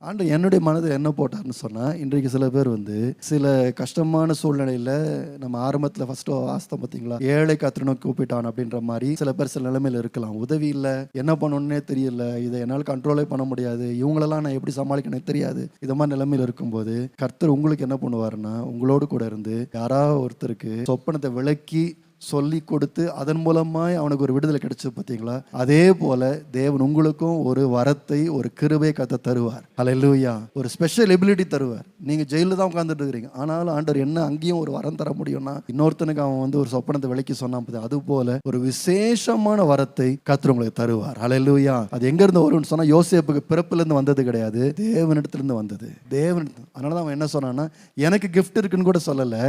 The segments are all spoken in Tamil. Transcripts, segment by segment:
ஆண்டவர் என்னுடைய மனதில் என்ன போட்டார்னு சொன்னால், இன்றைக்கு சில பேர் வந்து சில கஷ்டமான சூழ்நிலையில் நம்ம ஆரம்பத்தில் ஃபஸ்ட்டு வாஸ்தம் பார்த்தீங்களா, ஏழை கத்திரனை கூப்பிட்டான் அப்படின்ற மாதிரி சில பேர் சில நிலைமையில் இருக்கலாம். உதவி இல்லை, என்ன பண்ணணுன்னே தெரியல, இதை என்னால் கண்ட்ரோலே பண்ண முடியாது, இவங்களெல்லாம் நான் எப்படி சமாளிக்கணும் தெரியாது, இது மாதிரி நிலைமையில் இருக்கும்போது கர்த்தர் உங்களுக்கு என்ன பண்ணுவாருன்னா, உங்களோடு கூட இருந்து யாராவது ஒருத்தருக்கு சொப்பனத்தை விளக்கி சொல்லி கொடுத்து அதன் மூலமாய் அவனுக்கு ஒரு விடுதலை கிடைச்சது பார்த்தீங்களா. அதே போல தேவன் உங்களுக்கும் ஒரு வரத்தை, ஒரு கிருபை கத்த தருவார். ஹல்லேலூயா. ஒரு ஸ்பெஷல் எபிலிட்டி தருவார். நீங்க ஜெயிலில் தான் உட்கார்ந்துட்டு இருக்கிறீங்க, ஆனாலும் ஆண்டவர் என்ன அங்கேயும் ஒரு வரம் தர முடியும்னா, இன்னொருத்தனுக்கு அவன் வந்து ஒரு சொப்பனத்தை விலைக்கு சொன்னான், அது போல ஒரு விசேஷமான வரத்தை கர்த்தர் உங்களுக்கு தருவார். ஹல்லேலூயா. அது எங்க இருந்து வரும்னு சொன்னா, யோசேப்புக்கு பிறப்புல இருந்து வந்தது கிடையாது, தேவனிடத்திலிருந்து வந்தது. தேவன், அதனால அவன் என்ன சொன்னான்னா, எனக்கு கிஃப்ட் இருக்குன்னு கூட சொல்லல,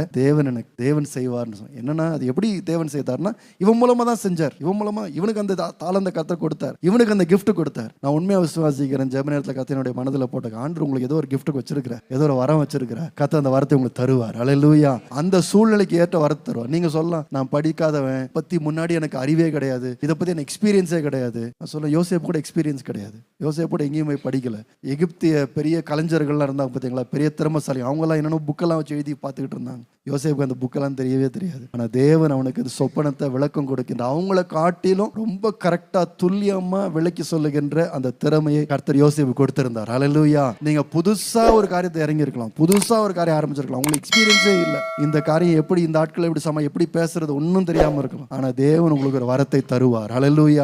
தேவன் செய்வார்னு சொன்னான். என்னன்னா, அது எப்படி தேவன் செய்தார்னா, இவன் மூலமா தான் செஞ்சார். இவன் மூலமா இவனுக்கு அந்த தாளந்த கர்த்தர் கொடுத்தார், இவனுக்கு அந்த கிஃப்ட் கொடுத்தார். நான் உண்மையா விசுவாசிக்கிறேன், ஜெப நேரத்தில் கர்த்தருடைய மனதில் போட்ட ஆண்டவர் உங்களுக்கு ஏதோ ஒரு கிஃப்ட் வச்சிருக்கிற, ஏதோ ஒரு வரம் வச்சிருக்கிற, கர்த்தர் அந்த வரத்தை உங்களுக்கு தருவார். ஹல்லேலூயா. அந்த சூழ்நிலைக்கு ஏற்ற வரத்தை தருவார். நீங்க சொல்லலாம், நான் படிக்காதவன், பத்தி முன்னாடி எனக்கு அறிவே கிடையாது, இதை பத்தி எனக்கு எக்ஸ்பீரியன்ஸே கிடையாது. நான் சொல்ல, யோசேப்பு கூட எக்ஸ்பீரியன்ஸ் கிடையாது. யோசேப்பு கூட எங்கேயும் போய் படிக்கல. எகிப்திய பெரிய கலைஞர்கள்லாம் இருந்தாங்க பார்த்தீங்களா, பெரிய திறமசாலி, அவங்கெல்லாம் என்னென்ன புக்கெல்லாம் வச்சு எழுதி பார்த்துக்கிட்டு இருந்தாங்க. யோசேப்புக்கு அந்த புக்கெல்லாம் தெரியவே தெரியாது. ஆனால் தேவன் அவனுக்கு இந்த சொப்பனத்தை விளக்கம் கொடுக்கின்ற, அவங்கள காட்டிலும் ரொம்ப கரெக்டா துல்லியமா விளக்கி சொல்லுகின்ற அந்த திறமையை கர்த்தர் யோசேப்பு கொடுத்திருந்தார். ஹல்லேலூயா. நீங்க புதுசா ஒரு காரியத்தை இறங்கி இருக்கலாம், புதுசா ஒரு காரியம் ஆரம்பிச்சிருக்கலாம், உங்களுக்கு எக்ஸ்பீரியன்ஸே இல்லை, இந்த காரியம் எப்படி, இந்த ஆட்களை எப்படி எப்படி பேசுறது ஒன்றும் தெரியாம இருக்கலாம். ஆனா தேவன் உங்களுக்கு ஒரு வரத்தை தருவார். ஹல்லேலூயா.